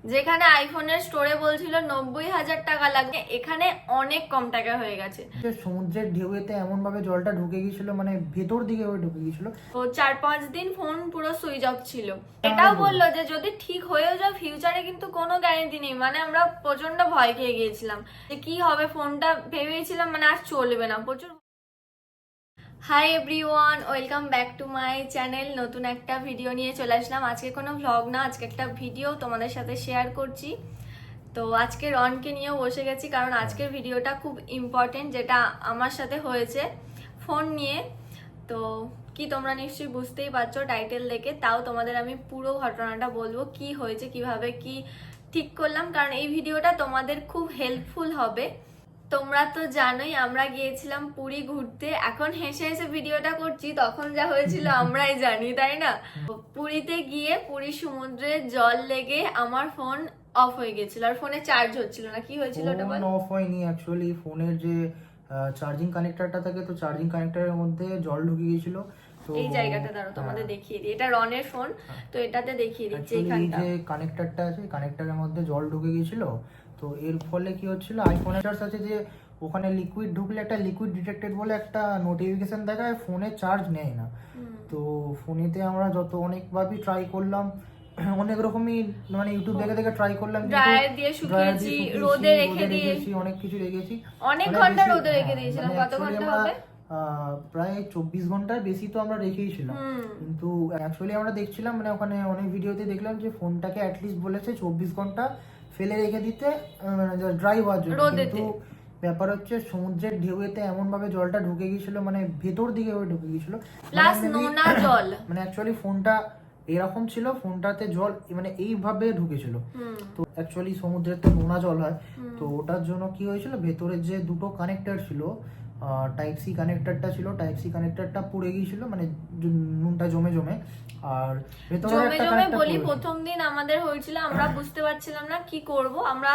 যেখানে আইফোনের স্টোরে বলছিল 90,000 টাকা লাগবে, এখানে অনেক কম টাকা হয়ে গেছে। সমুদ্রের ঢেউতে এমন ভাবে জলটা ঢুকে গিয়েছিল, মানে ভেতর দিকে ঢুকে গিয়েছিল। তো 4-5 দিন ফোন পুরো সুইচ অফ ছিল। এটাও বললো যে যদি ঠিক হয়েও যায় ফিউচারে কিন্তু কোনো গ্যারেন্টি নেই। মানে আমরা প্রচন্ড ভয় খেয়ে গিয়েছিলাম যে কি হবে, ফোনটা ভেবেছিলাম মানে আর চলবে না, প্রচুর। Hi everyone, welcome back to my channel. নতুন একটা ভিডিও নিয়ে চলে আসলাম। আজকে কোনো ভ্লগ না, আজকে একটা ভিডিও তোমাদের সাথে শেয়ার করছি। তো আজকে রনকে নিয়েও বসে গেছি, কারণ আজকের ভিডিওটা খুব ইম্পর্টেন্ট, যেটা আমার সাথে হয়েছে ফোন নিয়ে। তো কি তোমরা নিশ্চয়ই বুঝতেই পারছো টাইটেল দেখে, তাও তোমাদের আমি পুরো ঘটনাটা বলবো, কি হয়েছে, কিভাবে কি ঠিক করলাম, কারণ এই ভিডিওটা তোমাদের খুব হেল্পফুল হবে। তোমরা তো জানোই আমরা গিয়েছিলাম পুরী ঘুরতে। এখন হেসে হেসে ভিডিওটা করছি, তখন যা হয়েছিল আমরাই জানি, তাই না? পুরীতে গিয়ে পুরী সমুদ্রে জল লেগে আমার ফোন অফ হয়ে গেছিল, আর ফোনে চার্জ হচ্ছিল না। কি হয়েছিল ওটা বল। ফোন অফ হয়নি, অ্যাকচুয়ালি ফোনের যে চার্জিং কানেক্টরটা থাকে, তো চার্জিং কানেক্টরের মধ্যে জল ঢুকে গিয়েছিল। তো এই জায়গাটা দাঁড়াও তোমাদের দেখিয়ে দিই, এটা রনের ফোন, তো এটাতে দেখিয়ে দিচ্ছি। এই এখানটা যে কানেক্টরটা আছে, কানেক্টরের মধ্যে জল ঢুকে গিয়েছিল। তো এর ফলে কি হচ্ছিল, আইফোনের আছে যে ওখানে লিকুইড ঢুকলে একটা লিকুইড ডিটেক্টেড বলে একটা নোটিফিকেশন দেখায়, ফোনে চার্জ নেয় না। তো ফোনেতে আমরা অনেকভাবেই ট্রাই করলাম, অনেক রকমই, মানে ইউটিউব দেখে দেখে ট্রাই করলাম, ড্রায়ার দিয়ে শুকিয়েছি, রোদে রেখে দিয়েছি, অনেক কিছু রেখেছি, অনেক ঘন্টা রোদে রেখে দিয়েছিলাম। কত ঘন্টা হবে? প্রায় 24 ঘন্টার বেশি তো আমরা রেখেইছিলাম। কিন্তু অ্যাকচুয়ালি আমরা দেখছিলাম, মানে ওখানে অনেক ভিডিওতে দেখলাম যে ফোনটাকে অ্যাটলিস্ট বলেছে 24 ঘন্টা ফেলে রেখে দিতে, ড্রাই হওয়ার জন্য। কিন্তু ব্যাপার হচ্ছে সমুদ্রের ঢেউতে এমন ভাবে জলটা ঢুকে গিয়েছিল, মানে ভেতর দিকে ঢুকে গিয়েছিল, প্লাস নোনা জল। মানে অ্যাকচুয়ালি ফোনটা এরকম ছিল, ফোনটাতে জল মানে এইভাবে ঢুকেছিল। তো অ্যাকচুয়ালি সমুদ্রের তো নোনা জল হয়, তো ওটার জন্য কি হয়েছিল, ভেতরে যে দুটো কানেক্টর ছিল, টাইপ সি কানেক্টরটা ছিল, টাইপ সি কানেক্টরটা পুড়ে গিয়েছিল, মানে নুনটা জমে জমে। আর ভেতরে একটা কানেক্টর বলি, প্রথম দিন আমাদের হয়েছিল, আমরা বুঝতে পারছিলাম না কি করব। আমরা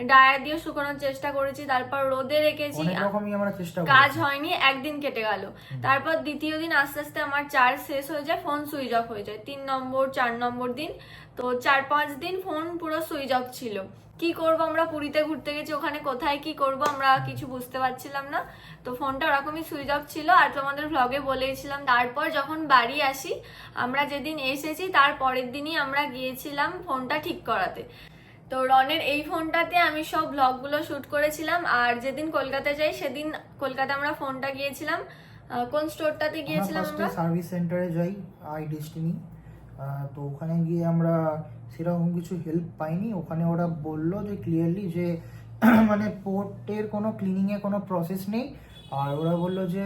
ড্রায়ার দিয়ে শুকানোর চেষ্টা করেছি, তারপর রোদে রেখেছি, অনেক রকমই আমরা চেষ্টা করেছি, কাজ হয়নি। একদিন কেটে গেল। তারপর দ্বিতীয় দিন আস্তে আস্তে আমার চার্জ শেষ হয়ে যায়, ফোন সুইচ অফ হয়ে যায়। 3 নম্বর 4 নম্বর দিন, তো 4-5 দিন ফোন পুরো সুইচ অফ ছিল। কি করব, আমরা পুরীতে ঘুরতে গেছি, ওখানে কোথায় কি করব আমরা কিছু বুঝতে পারছিলাম না। তো ফোনটা ওরকমই সুইচ অফ ছিল, আর তোমাদের ভ্লগে বলেছিলাম। তারপর যখন বাড়ি আসি, আমরা যেদিন এসেছি তার পরের দিনই আমরা গিয়েছিলাম ফোনটা ঠিক করাতে। তো রনের এই ফোনটাতে আমি সব ব্লগগুলো শুট করেছিলাম। আর যেদিন কলকাতা যাই সেদিন কলকাতা আমরা ফোনটা গিয়েছিলাম, কোন স্টোরটাতে গিয়েছিলাম আমরা? সার্ভিস সেন্টারে যাই, আই ডেস্টিনি। তো ওখানে গিয়ে আমরা সেরকম কিছু হেল্প পাইনি। ওখানে ওরা বললো যে ক্লিয়ারলি যে মানে পোর্টের কোনো ক্লিনিংয়ে কোনো প্রসেস নেই। আর ওরা বললো যে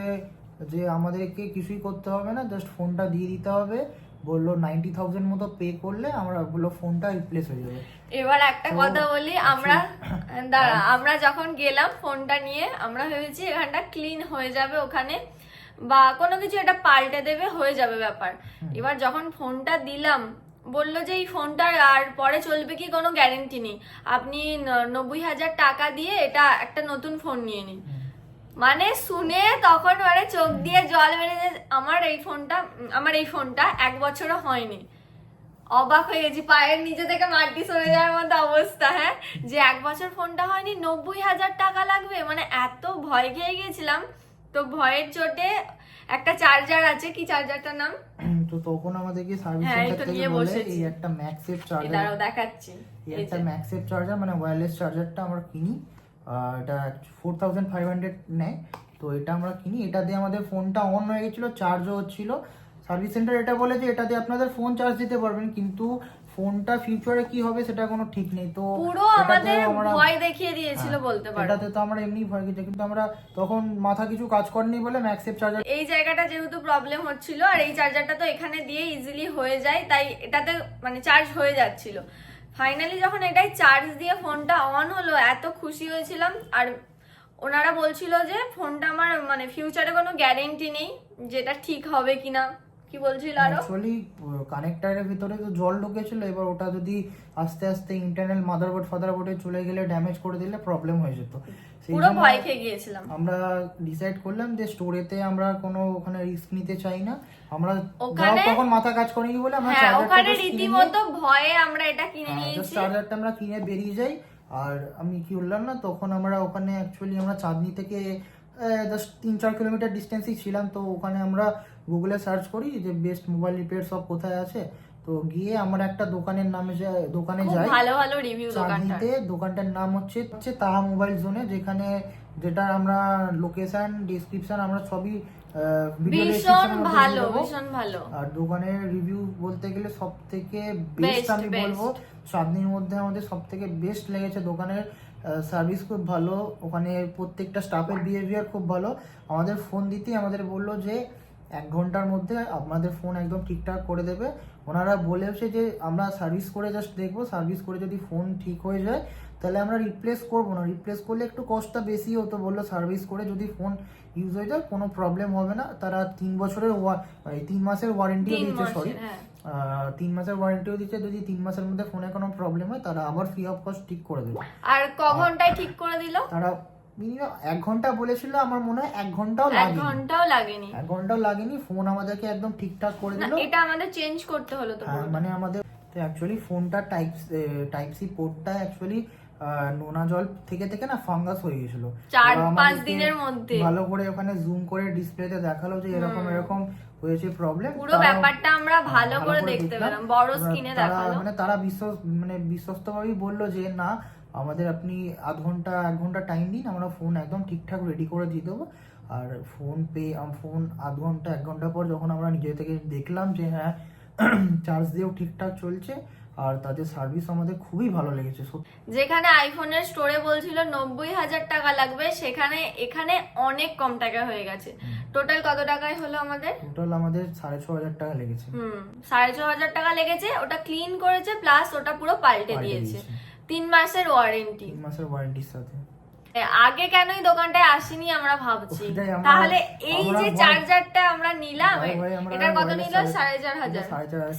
যে আমাদেরকে কিছুই করতে হবে না, জাস্ট ফোনটা দিয়ে দিতে হবে। বললো 90,000 মতো পে করলে আমরা বললো ফোনটা রিপ্লেস হয়ে যাবে। এবার একটা কথা বলি, আমরা আমরা যখন গেলাম ফোনটা নিয়ে, আমরা ভেবেছি এখানটা ক্লিন হয়ে যাবে ওখানে, বা কোনো কিছু এটা পাল্টে দেবে, হয়ে যাবে ব্যাপার। এবার যখন ফোনটা দিলাম, বললো যে এই ফোনটার আর পরে চলবে কি কোনো গ্যারেন্টি নেই, আপনি 90,000 টাকা দিয়ে এটা একটা নতুন ফোন নিয়ে নিন। মানে শুনে তখন মানে চোখ দিয়ে জল বেরিয়ে যায়। আমার এই ফোনটা 1 বছরও হয়নি। অবাক হয়ে গেছি, পায়ের নিচে থেকে মাটি সরে যাওয়ার মতো অবস্থা। হ্যাঁ, যে 1 বছর ফোনটা হয়নি, 90,000 টাকা লাগবে, মানে এত ভয় খেয়ে গেছিলাম। তো ভয়ের চোটে একটা চার্জার আছে, কি চার্জারটার নাম? তো তখন আমাদেরকে সার্ভিস হ্যাঁ, সেন্টার থেকে বলে এই একটা ম্যাক্সেফ চার্জার, দাঁড়াও দেখাচ্ছি। এই একটা ম্যাক্সেফ চার্জার, মানে ওয়্যারলেস চার্জারটা আমরা কিনি। এটা 4,500 নেয়। তো এটা আমরা কিনি, এটা দিয়ে আমাদের ফোনটা অন হয়ে গেছিলো, চার্জও হচ্ছিল। সার্ভিস সেন্টার এটা বলে যে এটা দিয়ে আপনাদের ফোন চার্জ দিতে পারবেন, কিন্তু ফোনটা ফিউচারে কি হবে সেটা কোনো ঠিক নেই। তো পুরো আমাদের ভয় দেখিয়ে দিয়েছিল বলতে পারো। এটাতে তো আমরা এমনি ভয় গেছি, কিন্তু আমরা তখন মাথা কিছু কাজ করেনি বলে ম্যাক্সেফ চার্জার, এই জায়গাটা যেহেতু প্রবলেম হচ্ছিল, আর এই চার্জারটা তো এখানে দিয়ে ইজিলি হয়ে যায়, তাই এটাতে মানে চার্জ হয়ে যাচ্ছিল। ফাইনালি যখন এটাই চার্জ দিয়ে ফোনটা অন হলো, এত খুশি হয়েছিলাম। আর ওনারা বলছিল যে ফোনটা আমার মানে ফিউচারে কোনো গ্যারেন্টি নেই যেটা ঠিক হবে কিনা, কি বলছিল আরো? অ্যাকচুয়ালি কানেক্টারের ভিতরে তো জল ঢুকেছিল, এবার ওটা যদি আস্তে আস্তে ইন্টারনাল ফাদারবোর্ডে চলে গেলে ড্যামেজ করে দিলে প্রবলেম হয়ে যেত। সেই পুরো জন্য ভয় খেয়ে গিয়েছিলাম। আমরা ডিসাইড করলাম যে স্টোরেতে আমরা কোনো ওখানে রিস্ক নিতে চাই না। আমরা ওখানে তখন মাথা কাজ করেনি বলে আমরা হ্যাঁ ওখানে রীতিমতো ভয়ে আমরা এটা কিনে নিয়েছি। চার্জারটা আমরা কিনে বেরিয়ে যাই। আর আমি কি বললাম না, তখন আমরা ওখানে অ্যাকচুয়ালি আমরা চাঁদনি থেকে জাস্ট 3-4 কিলোমিটার ডিস্টেন্সই ছিলাম। তো ওখানে আমরা গুগলে সার্চ করি যে বেস্ট মোবাইল রিপেয়ার শপ কোথায় আছে। তো গিয়ে আমরা একটা দোকানে যাই, ভালো ভালো রিভিউ চাঁদনিতে। দোকানটার নাম হচ্ছে তাহা মোবাইল জোনে, যেটা আমরা লোকেশন ডেসক্রিপশন আমরা সবই ভিডিও ভীষণ ভালো। আর দোকানের রিভিউ বলতে গেলে সব থেকে বেস্ট আমি বলবো, চাঁদনির মধ্যে আমাদের সব থেকে বেস্ট লেগেছে। দোকানের সার্ভিস খুব ভালো, ওখানে প্রত্যেকটা স্টাফের বিহেভিয়ার খুব ভালো। আমাদের ফোন দিতেই আমাদের বললো যে 1 ঘন্টার মধ্যে আপনাদের ফোন একদম ঠিকঠাক করে দেবে। ওনারা বলেছে যে আমরা সার্ভিস করে জাস্ট দেখবো, সার্ভিস করে যদি ফোন ঠিক হয়ে যায় তাহলে আমরা রিপ্লেস করবো না, রিপ্লেস করলে একটু কষ্টটা বেশি হতো। বললো সার্ভিস করে যদি ফোন ইউজ হয়ে যায় কোনো প্রবলেম হবে না। তারা 3 মাসের ওয়ারেন্টিও দিচ্ছে, 3 মাসের ওয়ারেন্টিও দিচ্ছে। যদি 3 মাসের মধ্যে ফোনে কোনো প্রবলেম হয় তারা আবার ফ্রি অফ কস্ট ঠিক করে দেবে। আর ক ঘন্টায় ঠিক করে দিল? তারা মিনিমাম 1 ঘন্টা বলেছিল, আমার মনে হয় 1 ঘন্টাও লাগেনি। 1 ঘন্টাও লাগেনি, ফোন আমাদেরকে একদম ঠিকঠাক করে দিল। এটা আমাদের চেঞ্জ করতে হলো তো। হ্যাঁ, মানে আমাদের তো অ্যাকচুয়ালি ফোনটা টাইপ সি পোর্টটা অ্যাকচুয়ালি নোনা জল থেকে না ফাঙ্গাস হয়ে গেছিল 4-5 দিনের মধ্যে। ভালো করে ওখানে জুম করে ডিসপ্লেতে দেখালো যে এরকম হয়েছে প্রবলেম। পুরো ব্যাপারটা আমরা ভালো করে দেখতে পেলাম, বড় স্ক্রিনে দেখালো। মানে তারা বিশ্বস্তভাবেই বললো যে না, আমাদের আপনি 1 ঘন্টা টাইম দিন, আমরা ফোন একদম ঠিকঠাক রেডি করে দিয়ে দেবো। আর ফোন 1 ঘন্টা পর যখন আমরা নিজে থেকে দেখলাম যে হ্যাঁ চার্জ দিয়েও ঠিকঠাক চলছে, আর তাদের সার্ভিস আমাদের খুবই ভালো লেগেছে। যেখানে আইফোনের স্টোরে বলছিল 90,000 টাকা লাগবে, এখানে অনেক কম টাকা হয়ে গেছে। টোটাল কত টাকায় হলো আমাদের? টোটাল আমাদের 6,500 টাকা লেগেছে। 6,500 টাকা লেগেছে। ওটা ক্লিন করেছে, প্লাস ওটা পুরো পাল্টে দিয়েছে। 3 মাসের ওয়ারেন্টির সাথে। আগে কেন এই দোকানটায় আসিনি আমরা ভাবছি। তাহলে এই যে চার্জারটা আমরা নিলাম, এটার কত নিল?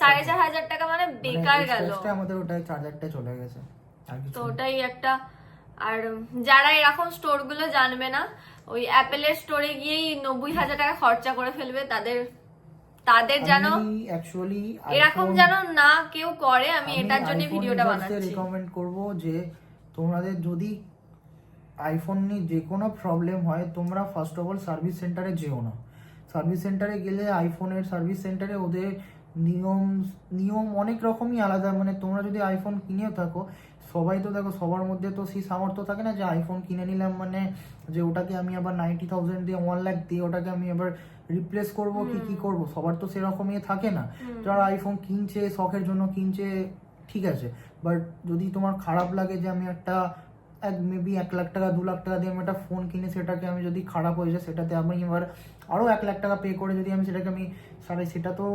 4,500 টাকা, মানে বেকার গেল আমাদের। ওটা চার্জারটা চলে গেছে। তো ওটাই একটা। আর যারা এরকম স্টোর গুলো জানবে না, ওই অ্যাপেলের স্টোরে গিয়েই 90,000 টাকা খরচা করে ফেলবে, তাদের যেন অ্যাকচুয়ালি এরকম যেন না কেউ করে। আমি এটার জন্য ভিডিওটা বানাচ্ছি। রিকমেন্ড করব যে তোমাদের যদি আইফোন নিয়ে যে কোনো প্রবলেম হয়, তোমরা ফার্স্ট অফ অল সার্ভিস সেন্টারে যেও না। সার্ভিস সেন্টারে গেলে আইফোনের সার্ভিস সেন্টারে ওদের নিয়ম অনেক রকমই আলাদা। মানে তোমরা যদি আইফোন কিনেও থাকো, সবাই তো দেখো সবার মধ্যে তো সেই সামর্থ্য থাকে না যে আইফোন কিনে নিলাম মানে যে ওটাকে আমি আবার 90,000 দিয়ে 1 লাখ দিয়ে ওটাকে আমি আবার রিপ্লেস করবো কি করবো, সবার তো সেরকমই থাকে না। যারা আইফোন কিনছে শখের জন্য কিনছে, ঠিক আছে, বাট যদি তোমার খারাপ লাগে যে আমি একটা মেবি 1 লাখ টাকা 2 লাখ টাকা দিয়ে আমি একটা ফোন কিনে সেটাকে আমি যদি খারাপ হয়ে যায়, সেটাতে আমি এবার আরো 1 লাখ টাকা পে করে যদি আমি সেটাকে আমি সেটা তো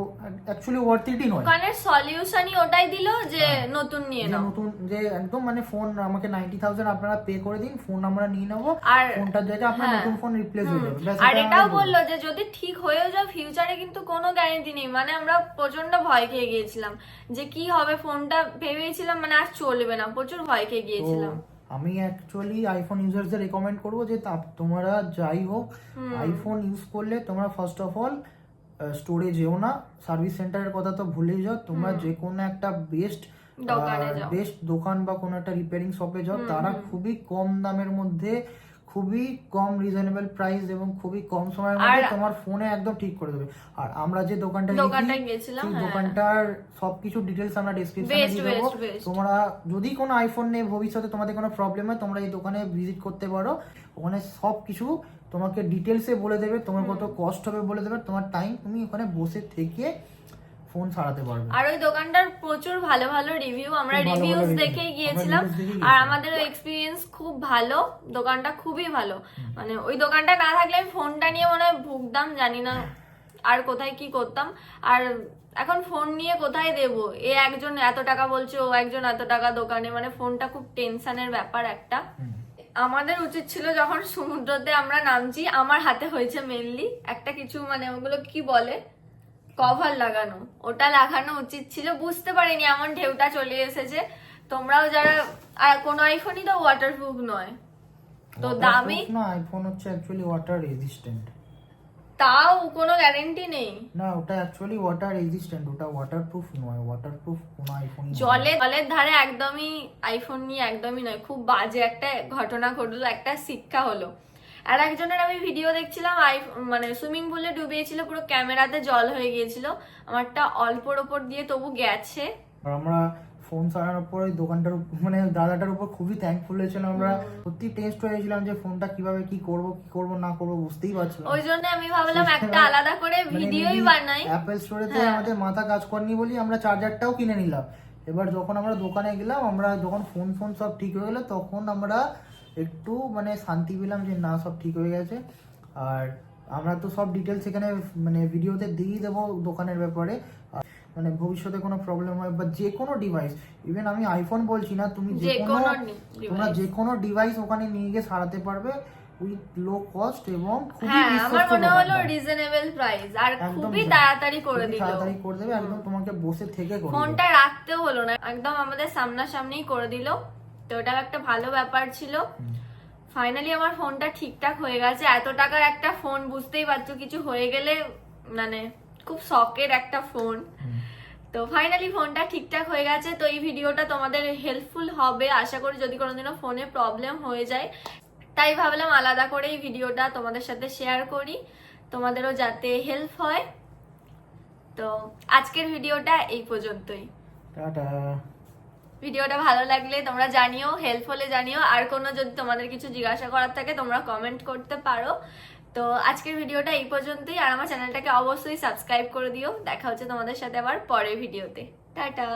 অ্যাকচুয়ালি ওয়ার্থ ইটই নয়। কারণ সলিউশনই ওটাই দিল যে নতুন নিয়ে নাও, নতুন যে একদম মানে ফোন আমাকে 90,000 আপনারা পে করে দিন, ফোন আমরা নিয়ে নেবো, আর ফোনটার জায়গায় আপনার নতুন ফোন রিপ্লেস হয়ে যাবে। আর এটাও বললো যে যদি ঠিক হয়েও যায় ফিউচারে কিন্তু কোনো গ্যারান্টি নেই। মানে আমরা প্রচন্ড ভয় খেয়ে গিয়েছিলাম যে কি হবে, ফোনটা ভেবেছিলাম মানে আর চলবে না, প্রচুর ভয় খেয়ে গিয়েছিলাম। আমি অ্যাকচুয়ালি আইফোন ইউজারদের রেকমেন্ড করবো যে তোমরা যাই হোক আইফোন ইউজ করলে তোমরা ফার্স্ট অফ অল স্টোরে যেও না, সার্ভিস সেন্টারের কথা তো ভুলেই যাও। তোমরা যে কোনো একটা বেস্ট দোকান বা কোনো একটা রিপেয়ারিং শপে যাও, তারা খুবই কম দামের মধ্যে, খুবই কম রিজনেবল প্রাইস এবং খুবই কম সময়ের মধ্যে তোমার ফোনে একদম ঠিক করে দেবে। আর আমরা যে দোকানটায় গেছিলাম, সেই দোকানটার সবকিছু ডিটেইলস আমরা ডেসক্রিপশনে দিয়ে দেবো। তোমরা যদি কোনো আইফোন নিয়ে ভবিষ্যতে তোমাদের কোনো প্রবলেম হয়, তোমরা এই দোকানে ভিজিট করতে পারো। ওখানে সবকিছু তোমাকে ডিটেইলসে বলে দেবে, তোমার কত কস্ট হবে বলে দেবে, তোমার টাইম তুমি ওখানে বসে থেকে ফোন সারাতে পারবে। আর ওই দোকানটার প্রচুর ভালো ভালো রিভিউ, আমরা রিভিউজ দেখেই গিয়েছিলাম, আর আমাদের এক্সপিরিয়েন্স খুব ভালো। দোকানটা খুবই ভালো, মানে ওই দোকানটা না থাকলে আমি ফোনটা নিয়ে মনে হয় ভুগতাম, জানি না আর কোথায় কি করতাম। আর এখন ফোন নিয়ে কোথায় দেবো, একজন এত টাকা বলছে, ও একজন এত টাকা দোকানে, মানে ফোনটা খুব টেনশনের ব্যাপার একটা। আমাদের উচিত ছিল যখন সমুদ্রতে আমরা নামছি, আমার হাতে হয়েছে মেনলি একটা কিছু, মানে ওগুলো কি বলে, কভার লাগানো, ওটা লাগানো উচিত ছিল, বুঝতে পারিনি এমন ঢেউটা চলে এসেছে। তোমরাও যারা, আর কোনো আইফোনই তো ওয়াটারপ্রুফ নয়, তো দামি না, আইফোন হচ্ছে অ্যাকচুয়ালি ওয়াটার রেজিস্ট্যান্ট। তাও কোনো গ্যারেন্টি নেই। না, ওটা অ্যাকচুয়ালি ওয়াটার রেজিস্ট্যান্ট, ওটা ওয়াটারপ্রুফ নয়। ওয়াটারপ্রুফ কোনো আইফোনই জলের ধারে একদমই আইফোন নিয়ে একদমই নয়। খুব বাজে একটা ঘটনা ঘটলো, একটা শিক্ষা হলো। আর একজনের আমি ভিডিও দেখছিলাম, মানে সুইমিং পুলে ডুবিয়েছিল, পুরো ক্যামেরাতে জল হয়ে গিয়েছিল, আমারটা অল্পর ওপর দিয়ে তবু গেছে। আর আমরা ফোন সারানোর পর ওই দোকানটার মানে দাদাটার উপর খুবই থ্যাঙ্কফুল হয়েছিলাম। আমরা সত্যি টেস্ট হয়েছিলাম যে ফোনটা কিভাবে কি করব না করব বুঝতেই পারছিলাম। ওই জন্য আমি ভাবলাম একটা আলাদা করে ভিডিওই বানাই। অ্যাপেল স্টোরেতে আমাদের মাথা কাজ করেনি বলি আমরা চার্জারটাও কিনে নিলাম। এবার যখন আমরা দোকানে গেলাম, আমরা যখন ফোন সব ঠিক হয়ে গেলো, তখন আমরা একটু মানে শান্তি পেলাম যে না, সব ঠিক হয়ে গেছে। আর আমরা তো সব ডিটেলস এখানে মানে ভিডিওতে দিয়ে দেবো দোকানের ব্যাপারে। মানে ভবিষ্যতে কোনো প্রবলেম হয় বা যে কোনো ডিভাইস, ইভেন আমি আইফোন বলছি না, তুমি তোমরা যে কোনো ডিভাইস ওখানে নিয়ে গিয়ে সারাতে পারবে উইথ লো কস্ট এবং খুবই আমার মনে হলো রিজনেবল প্রাইস, আর খুবই তাড়াতাড়ি করে দেবে। একদম তোমাকে বসে থেকে করে ফোনটা রাখতেও হলো না, একদম আমাদের সামনাসামনিই করে দিল। তো ওটা একটা ভালো ব্যাপার ছিল। ফাইনালি আমার ফোনটা ঠিকঠাক হয়ে গেছে। এত টাকার একটা ফোন, বুঝতেই পারছো, কিছু হয়ে গেলে মানে খুব শখের একটা ফোন। তো ফাইনালি ফোনটা ঠিকঠাক হয়ে গেছে। তো এই ভিডিওটা তোমাদের হেল্পফুল হবে আশা করি, যদি কোনোদিনও ফোনে প্রবলেম হয়ে যায়। তাই ভাবলাম আলাদা করে এই ভিডিওটা তোমাদের সাথে শেয়ার করি, তোমাদেরও যাতে হেল্প হয়। তো আজকের ভিডিওটা এই পর্যন্তই। টাটা। ভিডিওটা ভালো লাগলে তোমরা জানিও, হেল্প হলে জানিও। আর কোনো যদি তোমাদের কিছু জিজ্ঞাসা করার থাকে তোমরা কমেন্ট করতে পারো। তো আজকের ভিডিওটা এই পর্যন্তই। আর আমার চ্যানেলটাকে অবশ্যই সাবস্ক্রাইব করে দিও। দেখা হচ্ছে তোমাদের সাথে আবার পরের ভিডিওতে। টাটা।